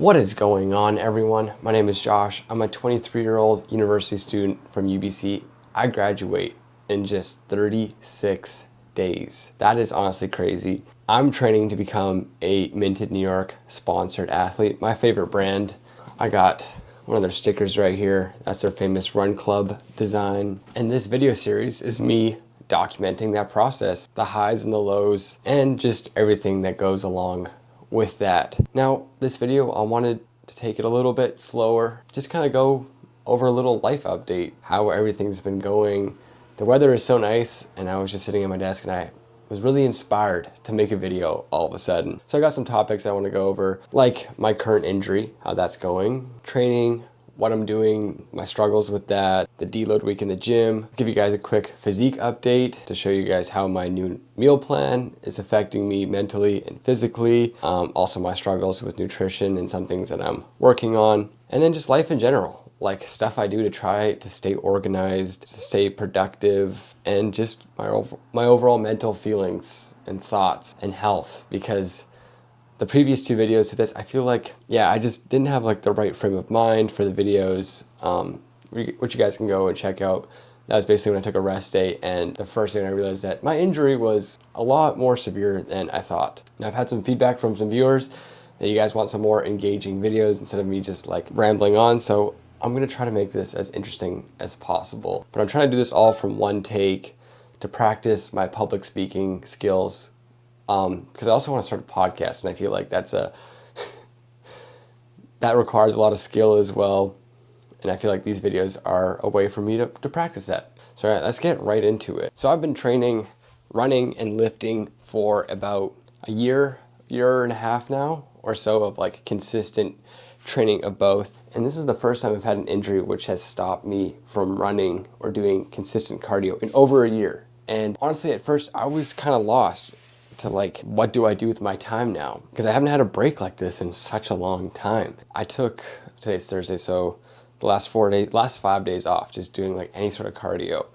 What is going on, everyone? My name is Josh. I'm a 23-year-old university student from UBC. I graduate in just 36 days. That is honestly crazy. I'm training to become a Minted New York sponsored athlete. My favorite brand. I got one of their stickers right here. That's their famous Run Club design. And this video series is me documenting that process, the highs and the lows, and just everything that goes along with that. Now, this video, I wanted to take it a little bit slower, just kind of go over a little life update, how everything's been going. The weather is so nice, and I was just sitting at my desk and I was really inspired to make a video all of a sudden. So I got some topics I want to go over, like my current injury, how that's going, training, what I'm doing, my struggles with that, the deload week in the gym, give you guys a quick physique update to show you guys how my new meal plan is affecting me mentally and physically, also my struggles with nutrition and some things that I'm working on, and then just life in general, like stuff I do to try to stay organized, to stay productive, and just my overall mental feelings and thoughts and health, because the previous two videos to this, I feel like, I just didn't have like the right frame of mind for the videos, which you guys can go and check out. That was basically when I took a rest day, and the first thing I realized that my injury was a lot more severe than I thought. Now, I've had some feedback from some viewers that you guys want some more engaging videos instead of me just like rambling on, so I'm gonna try to make this as interesting as possible. But I'm trying to do this all from one take to practice my public speaking skills, because I also want to start a podcast, and I feel like that requires a lot of skill as well, and I feel like these videos are a way for me to practice that. So all right, let's get right into it. So I've been training, running and lifting for about a year and a half now or so of like consistent training of both, and this is the first time I've had an injury which has stopped me from running or doing consistent cardio in over a year. And honestly, at first I was kind of lost to like, what do I do with my time now? Because I haven't had a break like this in such a long time. I took, today's Thursday, so the last 5 days off, just doing like any sort of cardio.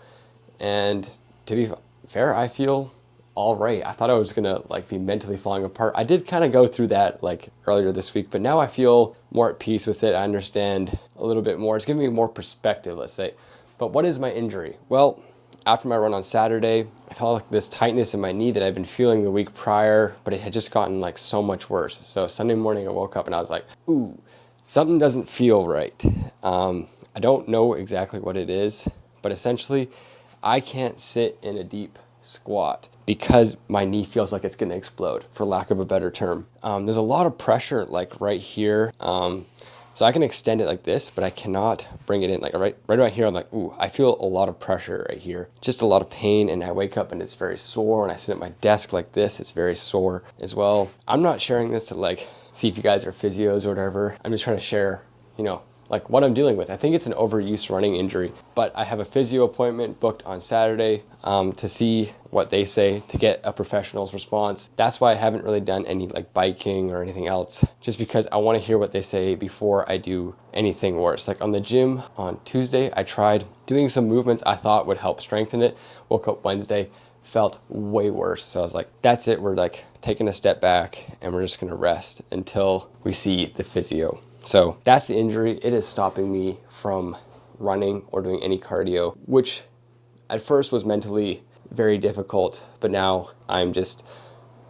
And to be fair, I feel all right. I thought I was gonna like be mentally falling apart. I did kind of go through that like earlier this week, but now I feel more at peace with it. I understand a little bit more. It's giving me more perspective, let's say. But what is my injury? Well, after my run on Saturday, I felt like this tightness in my knee that I've been feeling the week prior, but it had just gotten like so much worse. So Sunday morning I woke up and I was like, ooh, something doesn't feel right. I don't know exactly what it is, but essentially I can't sit in a deep squat because my knee feels like it's gonna explode, for lack of a better term. There's a lot of pressure like right here. So I can extend it like this, but I cannot bring it in. Like right here, I'm like, ooh, I feel a lot of pressure right here. Just a lot of pain, and I wake up and it's very sore. When I sit at my desk like this, it's very sore as well. I'm not sharing this to like see if you guys are physios or whatever. I'm just trying to share, like what I'm dealing with. I think it's an overuse running injury, but I have a physio appointment booked on Saturday to see what they say, to get a professional's response. That's why I haven't really done any like biking or anything else, just because I want to hear what they say before I do anything worse. Like on the gym on Tuesday, I tried doing some movements I thought would help strengthen it. Woke up Wednesday, felt way worse. So I was like, that's it. We're like taking a step back and we're just gonna rest until we see the physio. So that's the injury. It is stopping me from running or doing any cardio, which at first was mentally very difficult, but now I'm just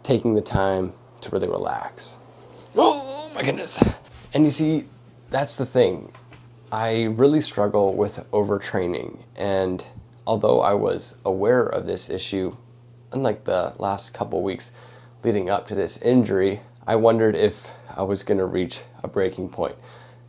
taking the time to really relax. Oh my goodness. And you see, that's the thing. I really struggle with overtraining, and although I was aware of this issue, unlike the last couple weeks leading up to this injury, I wondered if I was going to reach a breaking point.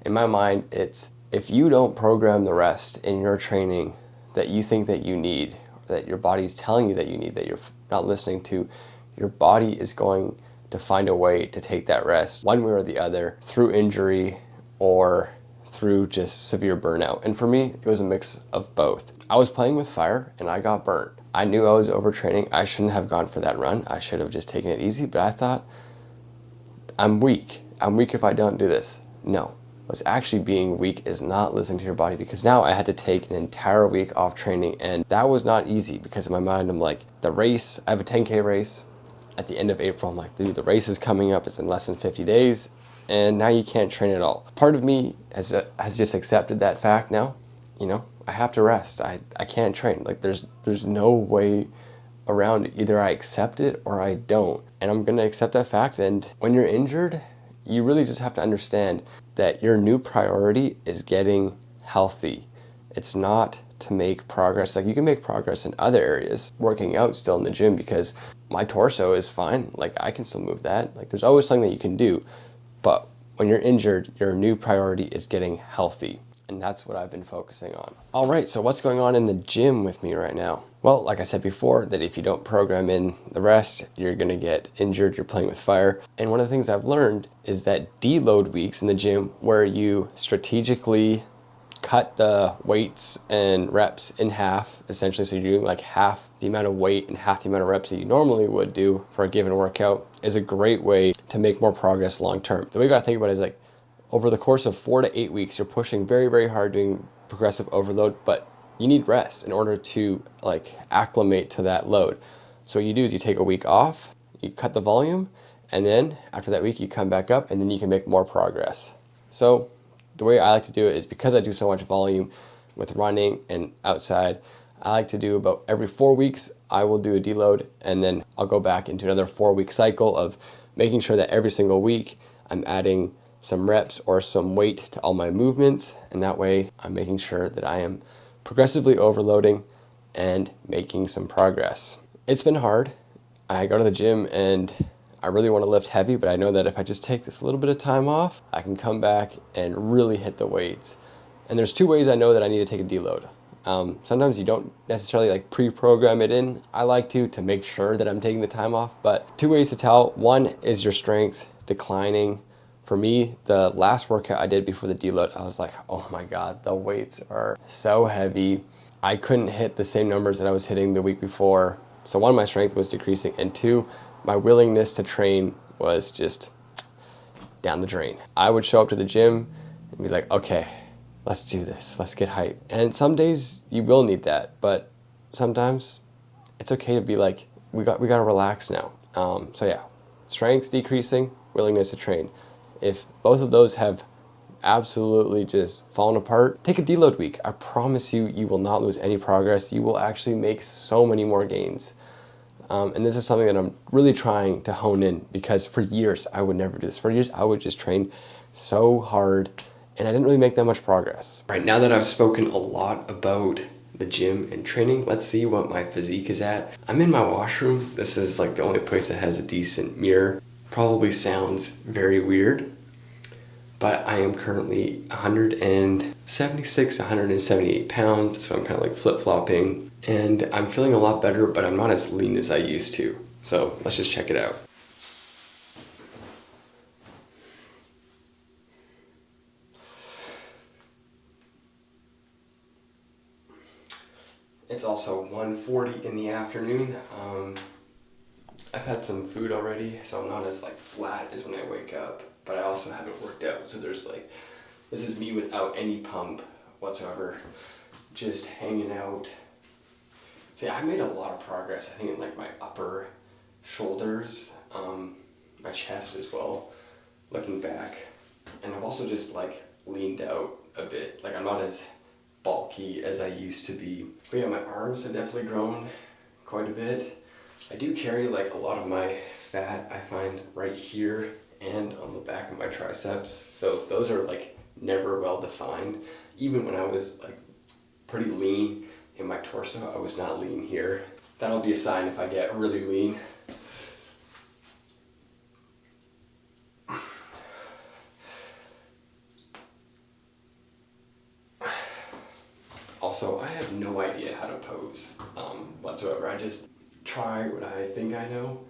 In my mind, it's if you don't program the rest in your training that you think that you need, that your body's telling you that you need, that you're not listening to, your body is going to find a way to take that rest one way or the other, through injury or through just severe burnout. And for me, it was a mix of both. I was playing with fire and I got burnt. I knew I was overtraining. I shouldn't have gone for that run. I should have just taken it easy, but I thought, I'm weak. I'm weak if I don't do this. No, what's actually being weak is not listening to your body, because now I had to take an entire week off training, and that was not easy because in my mind, I'm like, the race, I have a 10K race at the end of April. I'm like, dude, the race is coming up. It's in less than 50 days. and now you can't train at all. Part of me has just accepted that fact now. You know, I have to rest. I can't train. Like there's no way around it. Either I accept it or I don't. And I'm gonna accept that fact. And when you're injured, you really just have to understand that your new priority is getting healthy. It's not to make progress. Like you can make progress in other areas, working out still in the gym, because my torso is fine. Like I can still move that. Like there's always something that you can do. But when you're injured, your new priority is getting healthy. And that's what I've been focusing on. All right, so what's going on in the gym with me right now? Well, like I said before, that if you don't program in the rest, you're gonna get injured, you're playing with fire. And one of the things I've learned is that deload weeks in the gym, where you strategically cut the weights and reps in half, essentially, so you're doing like half the amount of weight and half the amount of reps that you normally would do for a given workout, is a great way to make more progress long term. The way you gotta think about it is like, over the course of 4 to 8 weeks, you're pushing very, very hard doing progressive overload, but you need rest in order to like acclimate to that load. So what you do is you take a week off, you cut the volume, and then after that week you come back up, and then you can make more progress. So the way I like to do it is, because I do so much volume with running and outside, I like to do about every 4 weeks, I will do a deload, and then I'll go back into another 4-week cycle of making sure that every single week I'm adding some reps or some weight to all my movements, and that way I'm making sure that I am progressively overloading and making some progress. It's been hard. I go to the gym and I really want to lift heavy, but I know that if I just take this little bit of time off, I can come back and really hit the weights. And there's 2 ways I know that I need to take a deload. Sometimes you don't necessarily like pre-program it in. I like to make sure that I'm taking the time off, but 2 ways to tell. One is your strength declining. For me, the last workout I did before the deload, I was like, oh my God, the weights are so heavy. I couldn't hit the same numbers that I was hitting the week before. So 1, my strength was decreasing, and 2, my willingness to train was just down the drain. I would show up to the gym and be like, okay, let's do this, let's get hype. And some days you will need that, but sometimes it's okay to be like, we got to relax now. So yeah, strength decreasing, willingness to train. If both of those have absolutely just fallen apart, take a deload week. I promise you, you will not lose any progress. You will actually make so many more gains. And this is something that I'm really trying to hone in, because for years I would never do this. For years I would just train so hard and I didn't really make that much progress. All right, now that I've spoken a lot about the gym and training, let's see what my physique is at. I'm in my washroom. This is like the only place that has a decent mirror. Probably sounds very weird, but I am currently 176, 178 pounds, so I'm kind of like flip-flopping, and I'm feeling a lot better, but I'm not as lean as I used to. So let's just check it out. It's also 1:40 in the afternoon. I've had some food already, so I'm not as like flat as when I wake up, but I also haven't worked out. So there's like, this is me without any pump whatsoever, just hanging out. So yeah, I made a lot of progress. I think in like my upper shoulders, my chest as well, looking back. And I've also just like leaned out a bit. Like I'm not as bulky as I used to be. But yeah, my arms have definitely grown quite a bit. I do carry like a lot of my fat, I find, right here and on the back of my triceps. So those are like never well defined. Even when I was like pretty lean in my torso, I was not lean here. That'll be a sign if I get really lean. Also, I have no idea how to pose whatsoever. I just try what I think I know.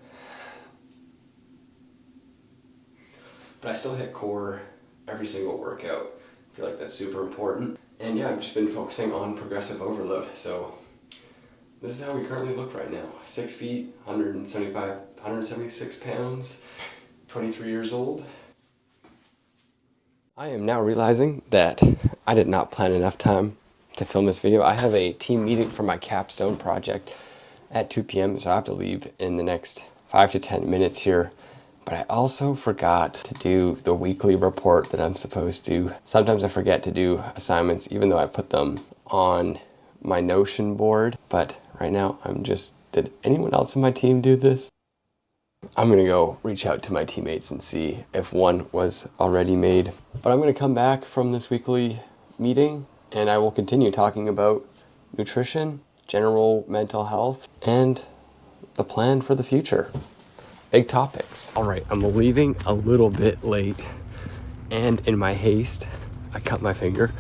But I still hit core every single workout. I feel like that's super important. And yeah, I've just been focusing on progressive overload. So this is how we currently look right now. 6 feet, 176 pounds, 23 years old. I am now realizing that I did not plan enough time to film this video. I have a team meeting for my capstone project at 2 p.m. So I have to leave in the next 5 to 10 minutes here. But I also forgot to do the weekly report that I'm supposed to. Sometimes I forget to do assignments, even though I put them on my Notion board. But right now did anyone else in my team do this? I'm gonna go reach out to my teammates and see if one was already made. But I'm gonna come back from this weekly meeting and I will continue talking about nutrition, general mental health, and the plan for the future. Big topics. All right, I'm leaving a little bit late, and in my haste, I cut my finger,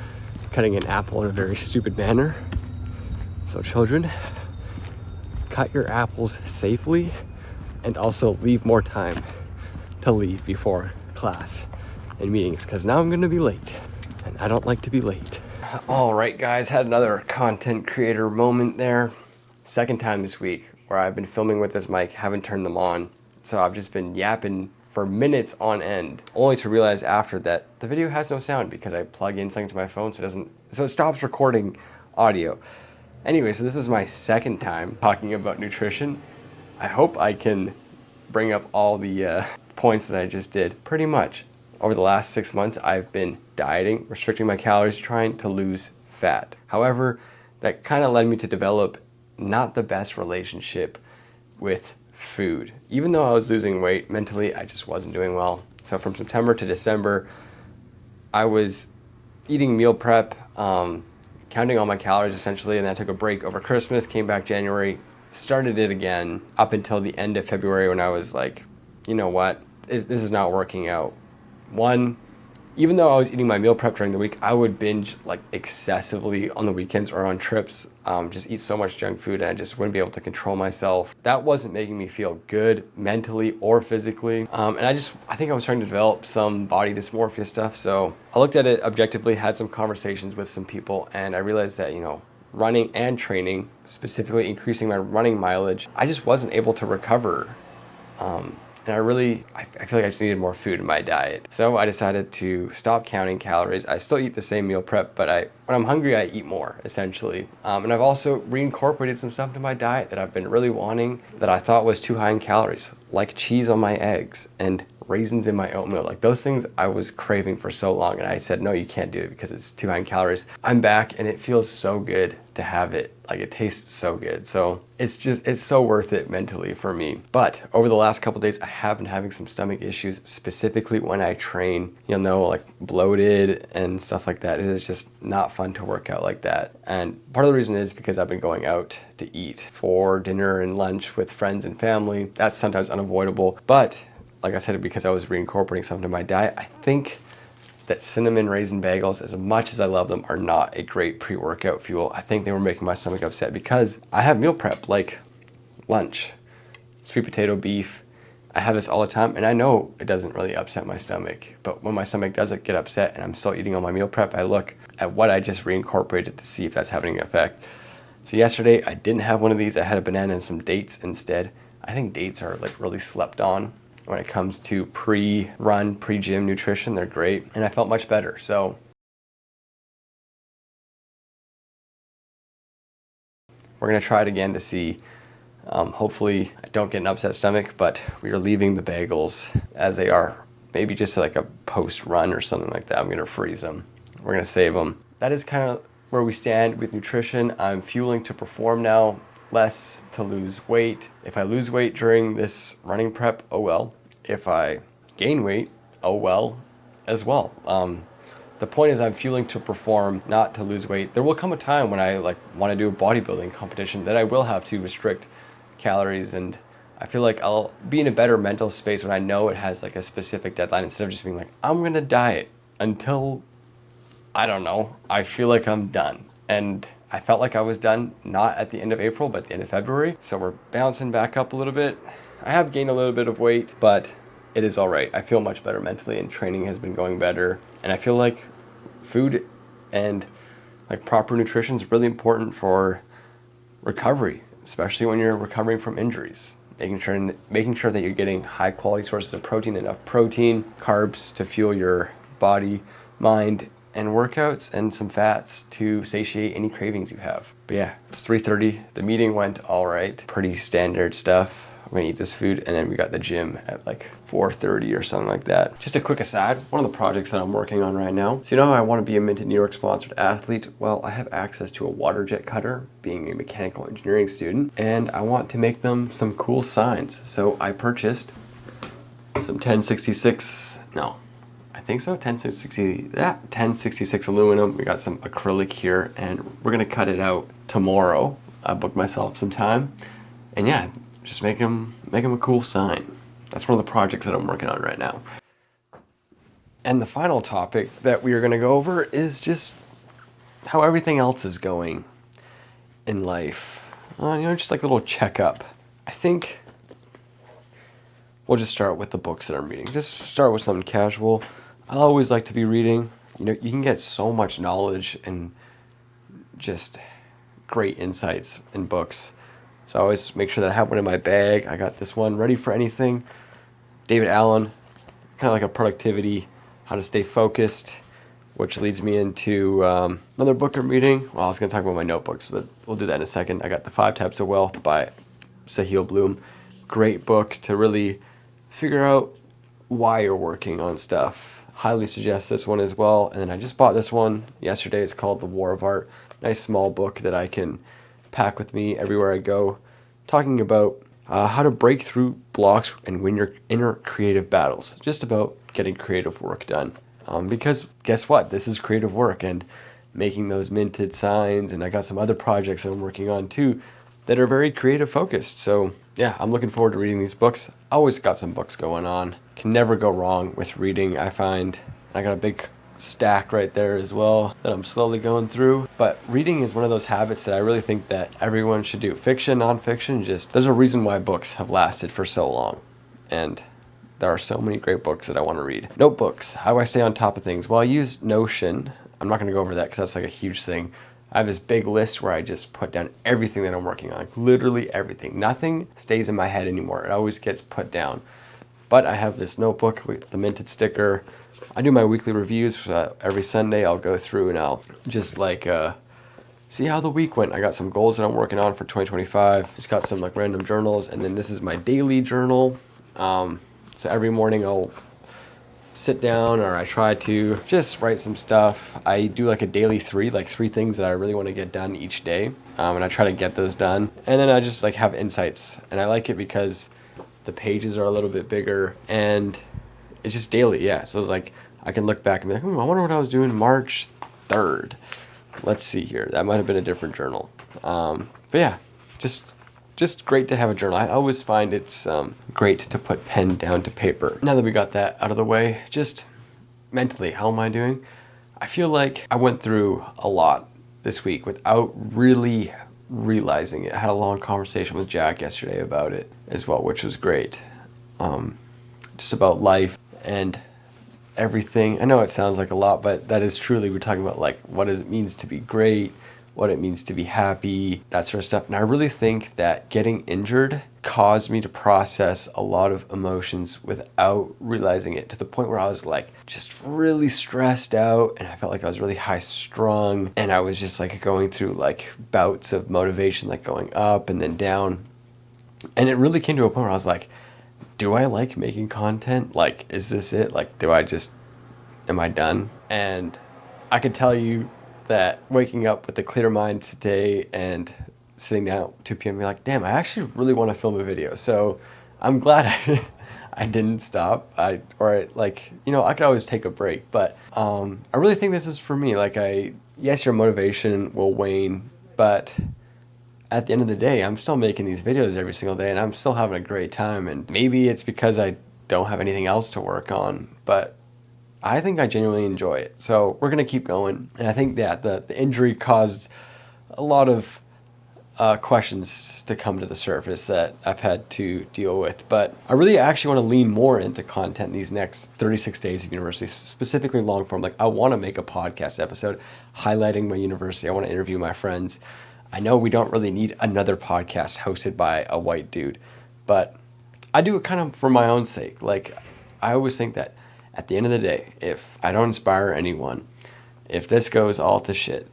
cutting an apple in a very stupid manner. So children, cut your apples safely, and also leave more time to leave before class and meetings, because now I'm gonna be late, and I don't like to be late. All right, guys, had another content creator moment there. Second time this week where I've been filming with this mic, haven't turned them on. So I've just been yapping for minutes on end, only to realize after that the video has no sound because I plug in something to my phone so it stops recording audio. Anyway, so this is my second time talking about nutrition. I hope I can bring up all the points that I just did. Pretty much over the last 6 months, I've been dieting, restricting my calories, trying to lose fat. However, that kind of led me to develop not the best relationship with food. Even though I was losing weight, mentally I just wasn't doing well. So from September to December, I was eating meal prep, counting all my calories essentially, and then I took a break over Christmas, came back January, started it again up until the end of February when I was like, you know what, this is not working out. One, even though I was eating my meal prep during the week, I would binge like excessively on the weekends or on trips, just eat so much junk food and I just wouldn't be able to control myself. That wasn't making me feel good mentally or physically. And I think I was starting to develop some body dysmorphia stuff. So I looked at it objectively, had some conversations with some people, and I realized that, running and training, specifically increasing my running mileage, I just wasn't able to recover. And I feel like I just needed more food in my diet. So I decided to stop counting calories. I still eat the same meal prep, but when I'm hungry, I eat more, essentially. And I've also reincorporated some stuff into my diet that I've been really wanting that I thought was too high in calories, like cheese on my eggs and raisins in my oatmeal. Like those things I was craving for so long, and I said, no, you can't do it because it's too high in calories. I'm back and it feels so good to have it. Like it tastes so good. So it's so worth it mentally for me. But over the last couple of days, I have been having some stomach issues, specifically when I train, like bloated and stuff like that. It is just not fun to work out like that. And part of the reason is because I've been going out to eat for dinner and lunch with friends and family. That's sometimes unavoidable. But like I said, because I was reincorporating something to my diet, I think that cinnamon raisin bagels, as much as I love them, are not a great pre-workout fuel. I think they were making my stomach upset because I have meal prep like lunch, sweet potato beef. I have this all the time and I know it doesn't really upset my stomach, but when my stomach does get upset and I'm still eating all my meal prep, I look at what I just reincorporated to see if that's having an effect. So yesterday I didn't have one of these. I had a banana and some dates instead. I think dates are like really slept on. When it comes to pre-run, pre-gym nutrition, they're great. And I felt much better. So we're gonna try it again to see. Hopefully I don't get an upset stomach, but we are leaving the bagels as they are. Maybe just like a post-run or something like that. I'm gonna freeze them. We're gonna save them. That is kind of where we stand with nutrition. I'm fueling to perform now, less to lose weight. If I lose weight during this running prep, oh well. If I gain weight, oh well, as well. The point is I'm fueling to perform, not to lose weight. There will come a time when I want to do a bodybuilding competition that I will have to restrict calories, and I feel like I'll be in a better mental space when I know it has like a specific deadline instead of just being like, I'm gonna diet until, I don't know, I feel like I'm done. And I felt like I was done, not at the end of April, but at the end of February. So we're bouncing back up a little bit. I have gained a little bit of weight, but it is all right. I feel much better mentally and training has been going better. And I feel like food and like proper nutrition is really important for recovery, especially when you're recovering from injuries. Making sure that you're getting high quality sources of protein, enough protein, carbs to fuel your body, mind, and workouts, and some fats to satiate any cravings you have. But yeah, it's 3:30. The meeting went all right. Pretty standard stuff. I'm gonna eat this food, and then we got the gym at like 4:30 or something like that. Just a quick aside, one of the projects that I'm working on right now. So you know how I want to be a Minted New York sponsored athlete? Well, I have access to a water jet cutter, being a mechanical engineering student, and I want to make them some cool signs. So I purchased some 1066, no, I think so, 1066 aluminum. We got some acrylic here, and we're gonna cut it out tomorrow. I booked myself some time, and yeah, just make them a cool sign. That's one of the projects that I'm working on right now. And the final topic that we are going to go over is just how everything else is going in life. Just like a little checkup. I think we'll just start with the books that I'm reading. Just start with something casual. I always like to be reading. You can get so much knowledge and just great insights in books. So I always make sure that I have one in my bag. I got this one, Ready for Anything. David Allen, kind of like a productivity, how to stay focused, which leads me into another book I'm reading. Well, I was going to talk about my notebooks, but we'll do that in a second. I got The 5 Types of Wealth by Sahil Bloom. Great book to really figure out why you're working on stuff. Highly suggest this one as well. And then I just bought this one yesterday. It's called The War of Art. Nice small book that I can pack with me everywhere I go, talking about how to break through blocks and win your inner creative battles. Just about getting creative work done. Because guess what? This is creative work, and making those minted signs, and I got some other projects that I'm working on too that are very creative focused. So yeah, I'm looking forward to reading these books. Always got some books going on. Can never go wrong with reading, I find. I got a big stack right there as well that I'm slowly going through. But reading is one of those habits that I really think that everyone should do. Fiction, nonfiction, there's a reason why books have lasted for so long. And there are so many great books that I want to read. Notebooks, how do I stay on top of things? Well, I use Notion. I'm not going to go over that because that's like a huge thing. I have this big list where I just put down everything that I'm working on, like literally everything. Nothing stays in my head anymore. It always gets put down. But I have this notebook with the minted sticker. I do my weekly reviews every Sunday. I'll go through and I'll just see how the week went. I got some goals that I'm working on for 2025. Just got some like random journals, and then this is my daily journal. So every morning I'll sit down, or I try to just write some stuff. I do like a daily three things that I really want to get done each day, and I try to get those done. And then I just like have insights, and I like it because the pages are a little bit bigger, and it's just daily, yeah. So it's like I can look back and be like, I wonder what I was doing March 3rd. Let's see here. That might have been a different journal. But yeah, just great to have a journal. I always find it's great to put pen down to paper. Now that we got that out of the way, just mentally, how am I doing? I feel like I went through a lot this week without really realizing it. I had a long conversation with Jack yesterday about it as well, which was great. Just about life and everything. I know it sounds like a lot, but that is truly, we're talking about like what it means to be great, what it means to be happy, that sort of stuff. And I really think that getting injured caused me to process a lot of emotions without realizing it, to the point where I was like just really stressed out, and I felt like I was really high strung, and I was just like going through like bouts of motivation, like going up and then down. And it really came to a point where I was like, do I like making content? Like, is this it? Like, am I done? And I could tell you that waking up with a clear mind today and sitting down at 2 p.m. and be like, damn, I actually really want to film a video. So I'm glad I didn't stop. I could always take a break, but I really think this is for me. Like, yes, your motivation will wane, but at the end of the day, I'm still making these videos every single day, and I'm still having a great time. And maybe it's because I don't have anything else to work on, but I think I genuinely enjoy it. So we're going to keep going. And I think that the injury caused a lot of questions to come to the surface that I've had to deal with. But I really actually want to lean more into content these next 36 days of university, specifically long form. Like, I want to make a podcast episode highlighting my university. I want to interview my friends. I know we don't really need another podcast hosted by a white dude, but I do it kind of for my own sake. Like, I always think that at the end of the day, if I don't inspire anyone, if this goes all to shit,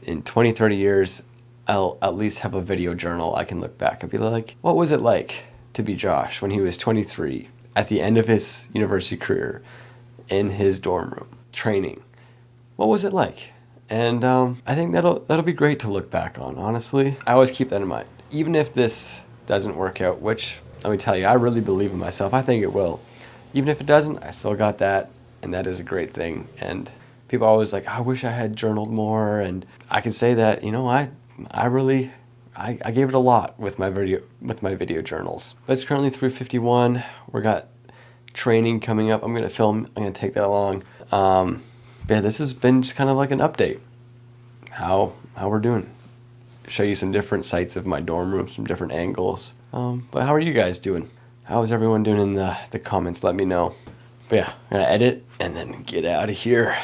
in 20, 30 years, I'll at least have a video journal I can look back and be like, what was it like to be Josh when he was 23 at the end of his university career in his dorm room training. What was it like? And I think that'll be great to look back on, honestly. I always keep that in mind. Even if this doesn't work out, which, let me tell you, I really believe in myself. I think it will. Even if it doesn't, I still got that, and that is a great thing. And people are always like, I wish I had journaled more, and I can say that, you know, I gave it a lot with my video journals. But it's currently 3:51. We got training coming up. I'm gonna film. I'm gonna take that along. But yeah, this has been just kind of like an update. How we're doing. Show you some different sites of my dorm room, some different angles. But how are you guys doing? How is everyone doing in the comments? Let me know. But yeah, I'm gonna edit and then get out of here.